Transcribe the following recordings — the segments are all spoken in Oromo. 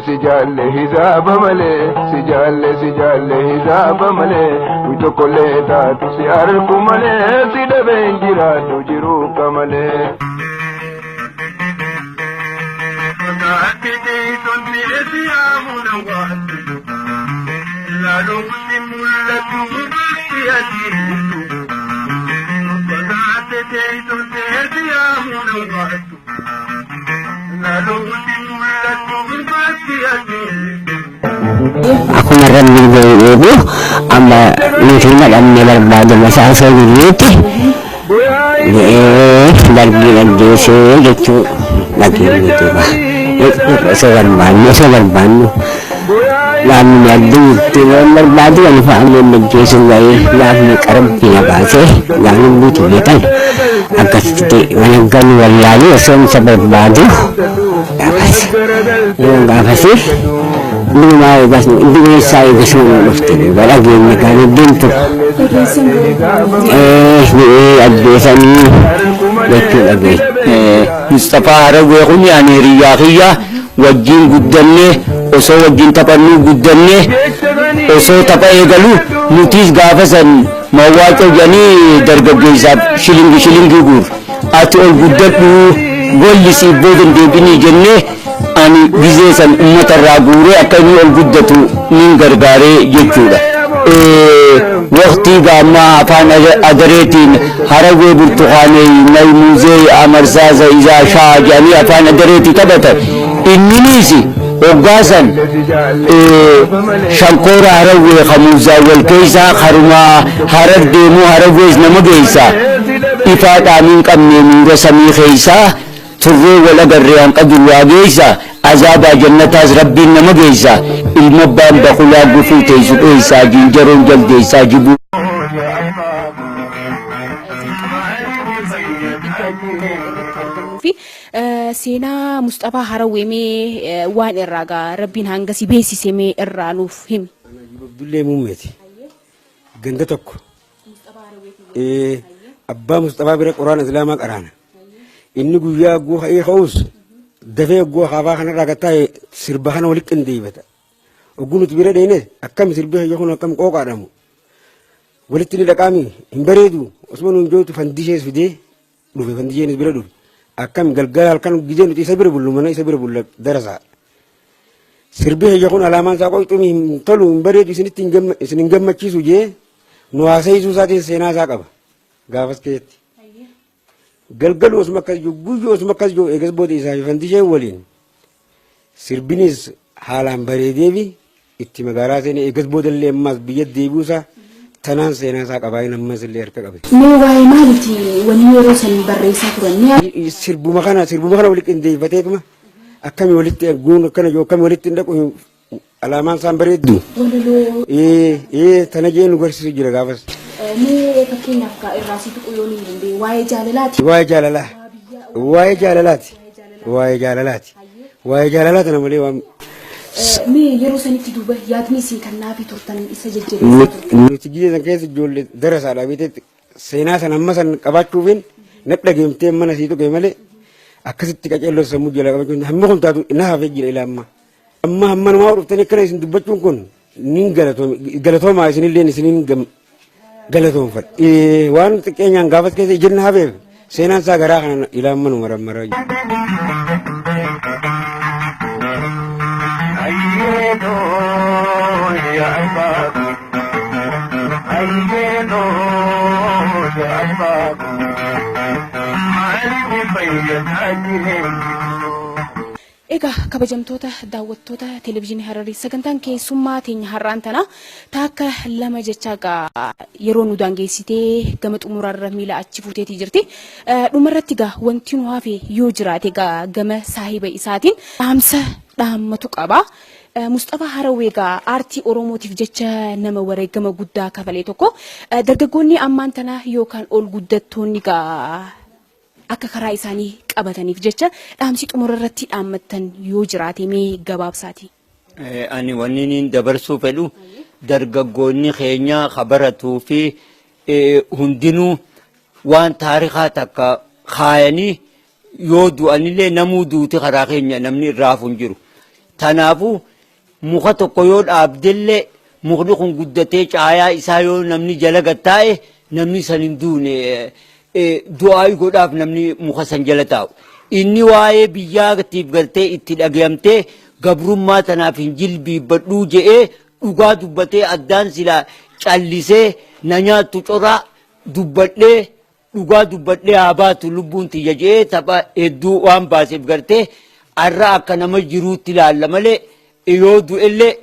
Sijalle hizaba male sijalle hizaba male wito koleta tu si arku male si de benjira tu jiru kamale Nagati de ton direti amuna watu la do mulla tu bastiyati Nagati de ton direti amuna watu Aku narinig ibu ama nilai dan berbagi masalah itu lagi gitu lagi gitu bah sewan banu lalu nyadu tidak berbagi kan faham menjadi lagi lalu karena punya bahasa lalu butuh betul akan titik menangkan lalu semua berbagi apa sih ini mau bas ini saya kesulitan mesti lagi mekanik bentuk ini ada ni betul lagi Mustafa Arabu aku ni Riya wajin guddanne oso wajin tapannu guddanne oso tapaye galu mutis gafasan mawwato jani dargaggeessa shilingi gur ati ol guddadhu golli si bodin debini jenne ani bizesan ummata ragure akani ol guddatu nin gargare jechuudha waqti gamma afan adaretin harawe burtuqane naymuze amarsaza iza shajani afan adareti tabata innisi ogasan shankora harawe khamuza wal kaisa kharuma harar demu harawe namageysa ifada min qamne min rasami khaisa turre wala garriyan qadru wageysa azaba jannatas rabbin namageysa ilmabban baqula gufute isa jinjaron jaldeysa jibu seenaa Mustafa Harawee mee waan irraa rabbiin hanga si beeksise mee irraa nuuf himi. Abdullee Muummeeti. Ganda tokko. Abbaa Mustafa bira Quraana Islaamaa qaraana. Inni guyyaa guuha ka'uus dafee guuha hafaa kanarraa gattaa'e sirba kana walitti qindeeffata. Oggunuti bira deene akkam sirbi hayya kun akkam qooqaadhamu. Walitti ni dhaqaami hin bareedu osuma nuun jootu fandishees fidee dhufe fandisheenis bira dhufe. Akkam galgala halkan gizee nuti isa bira bullu mana isa bira bulla darasa sirbi hayya kun alaamaan isaa qoyxumi hin tolu hin bareedu isin hin gammachiisu jee nu haasa'isuu isaatiin seenaa isaa qaba gaafas keessatti galgalu osuma akkas jiru guyyoo osuma akkas jiru eegas booda isaa fi fandisheen waliin sirbinis haalaan bareedeefi itti magaalaa seenee eegas booda illee ammaas biyya deebiuusaa tanaan seenaa isaa qabaa inni ammas illee harka qabe. Mee waa'ee maaliiti wanni yeroo san barreessaa turan? Sirbuma kana walitti qindeeffateetuma akkami walitti guun akkana jiru akkami walitti hin dhaqu alaamaan isaan bareeddu. Walaloo. Tana jee nu garsiisu jira gaafas. Mee fakkeenyaaf irraa si tuqu yoo ni dandeenye waa'ee jaalalaati. Waa'ee jaalalaati. Waa'ee jaalalaati nama malee waan. Mee yeroo sanitti duuba yaadni isin kan naafi turtan isa jajjabeessaa. Nuti gizee san keessa ijoollee darasaadhaa beekte seenaa san amma san qabaachuufin nadha geemtee mana sii tuqe malee akkasitti qaceelloo sammuu jala qabachuun hamma kun taatu na hafee jira ilaa amma. Amma hamma namaa dhuftanii akkana isin dubbachuun kun nin galatoomaa isinillee isiniin galatoonfadha. Waan xiqqeenyaan gaafas keessa ijin na hafeef seenaan isaa garaa kana ilaa amma nu marammaraa jiru. Egaa kabajamtoota daawwattoota televezyiinii Hararii sagantaan keessummaa teenya har'aan tana taakka lama jechaa yeroo nu daangeessitee gama xumurarra miila achi fuuteetii jirti. Dhumarratti gaa wanti nu hafe yoo jiraate gaa gama saahiba isaatiin dhaamsa dhaammatu qaba. Mustapha Haraweegaa aartii Oromootiif jecha nama wareegama guddaa kafalee tokko dargaggoonni ammaan tana yookaan ol guddattoonni gaa akka karaa isaanii qabataniif jecha dhaamsi xumura irratti dhaammattan yoo jiraate mee gabaabsaati. Ani wanniin dabarsuu fedhu dargaggoonni keenya khabaratuu fi hundinuu waan taarikaa takka kaayanii yoo du'anillee namuu duuti karaa keenya namni irraa hin jiru. Tanaafu muka tokko yoo dhaabdellee mukni kun guddatee caayaa isaa yoo namni jala gattaa'e namni san hin duune du'aa godhaaf namni muka san jala taa'u. Inni waa'ee biyyaatiif gartee itti dhagayamtee gabrummaa tanaaf hin jilbiibbadhuu je'ee dhugaa dubbatee addaan silaa callisee na nyaattu coraa dubbadhee dhugaa dubbadhee haa baatu lubbuun tiyya je'ee tapha hedduu waan baaseef gartee arra akka nama jiruutti ilaalla malee yoo du'ellee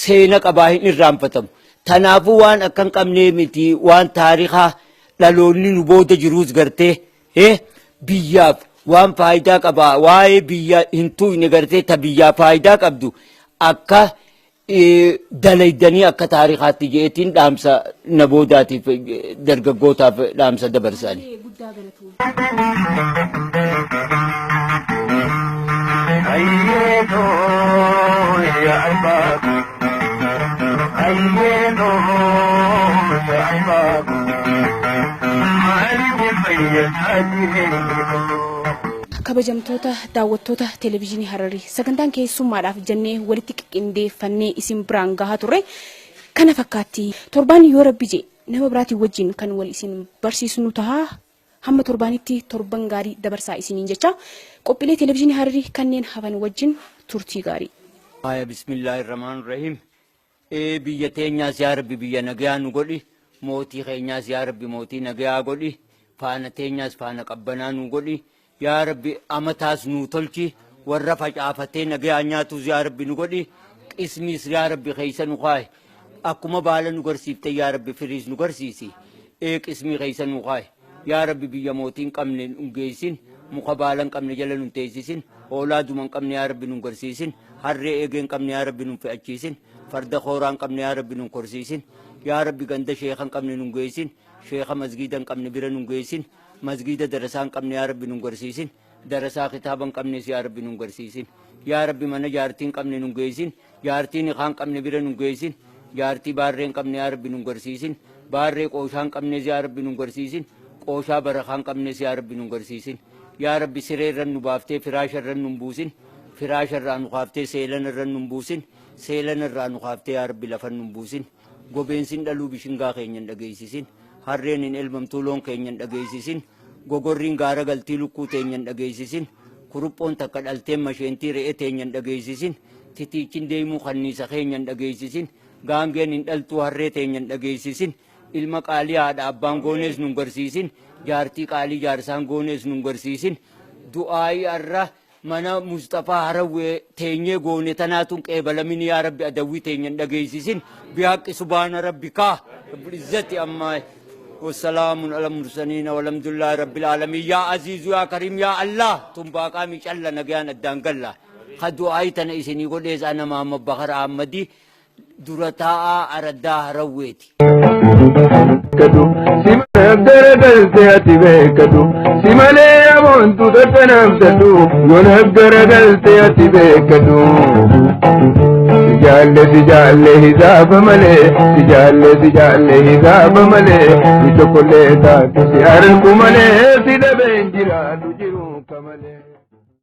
seena qabaa hin irraanfatamu. Tanaafuu waan akka hin qabnee miti waan taarikaa dhaloonni nu booda jiruus gartee biyyaaf waan faayidaa qabaa waa'ee biyya hin tuqne gartee ta biyyaa faayidaa qabdu akka dalaydanii akka taarikaatti jeetiin dhaamsa na boodaatiif dargaggootaaf dhaamsa dabarsanii. Kabajamtoota daawwattoota televezyiinii Hararii sagantaan keessummaadhaaf jennee walitti qindeeffannee isin biraan gahaa turre kana fakkaatti torbaan yoo rabbi jee nama biraatiin wajjin kan wal isin barsiisnu tahaa hamma torbaanitti torban gaarii dabarsaa isiniin jecha qophiilee televezyiinii Hararii kanneen hafan wajjin turtii gaarii. Bismillahirrahmanirrahim. Biyya teenyaas yaa Rabbi biyya nagayaa nu godhi mootii keenyaas yaa Rabbi mootii nagayaa godhi faana teenyaas faana qabbanaa nu godhi. يا ربي أمتاز نوتلكي والرفع عافتين نجا نياتوز يا ربي نقولي اسمي يا ربي خيسا نقاي أكو مبالا نقرسيبت يا ربي فريز نقرسيسي إيك اسمي خيسا نقاي يا ربي بياموتين قمن نقيسين مقبالا قمن جلل نتيسيسين أولاد من قمن يا ربي نقرسيسين هرّي إيجين قمن يا ربي نفعجيسين فرد خوران قمن يا ربي نقرسيسين يا ربي قند شيخا قمن نقيسين شيخا مسجدا قمن برا نقيسين مسجد درسان قمن يا رب نغرسيسين درسا خطابا قمن يا رب نغرسيسين يا رب من جارتين قمن نغيسين جارتين خان قمن بير نغيسين جارتي بارين قمن يا رب نغرسيسين باري قوشان قمن يا رب نغرسيسين قوشا برخان قمن يا رب نغرسيسين يا رب سريرن نبافته فراشرن نبوسين فراشرن نخافته سيلنرن نبوسين سيلنرن نخافته يا رب لفن نبوسين غوبينسين دلو بشنغا خينن دغيسيسين harreen hin elmamtuu loon keenyan dhageessisin gogorriin gaara galtii lukkuu teenyan dhageessisin kuruphoon takka dhalteen masheentii re'ee teenyan dhageessisin titiichin deemuu kanniisa keenyan dhageessisin gaangeen hin dhaltuu harree teenyan dhageessisin ilma qaalii haadha abbaan goonees nun garsiisin jaartii qaalii jaarsaan goonees nun garsiisin du'aayii arra mana Mustaphaa Harawee teenyee goone tanaatuun qeebalamin yaa rabbi adawwii teenyan dhageessisin bihaqqi subhaana rabbikaa izzati ammaa والسلام على المرسلين والحمد لله رب العالمين يا عزيز يا كريم يا الله تنباقا ميشالله نجيان الدانقلا خدوا آيتنا إسني قول إيز أنا محمد بخر أحمدي درتاء أرداه رويتي كدو سيما نبدر قلتي بكدو سيما لي أمونتو تتنفسدو ونبدر قلتي بكدو سجال حساب ملے سجال حساب ملے چوکلے تا کسی ارکو ملے سیدھے بینجرا دجروں کملے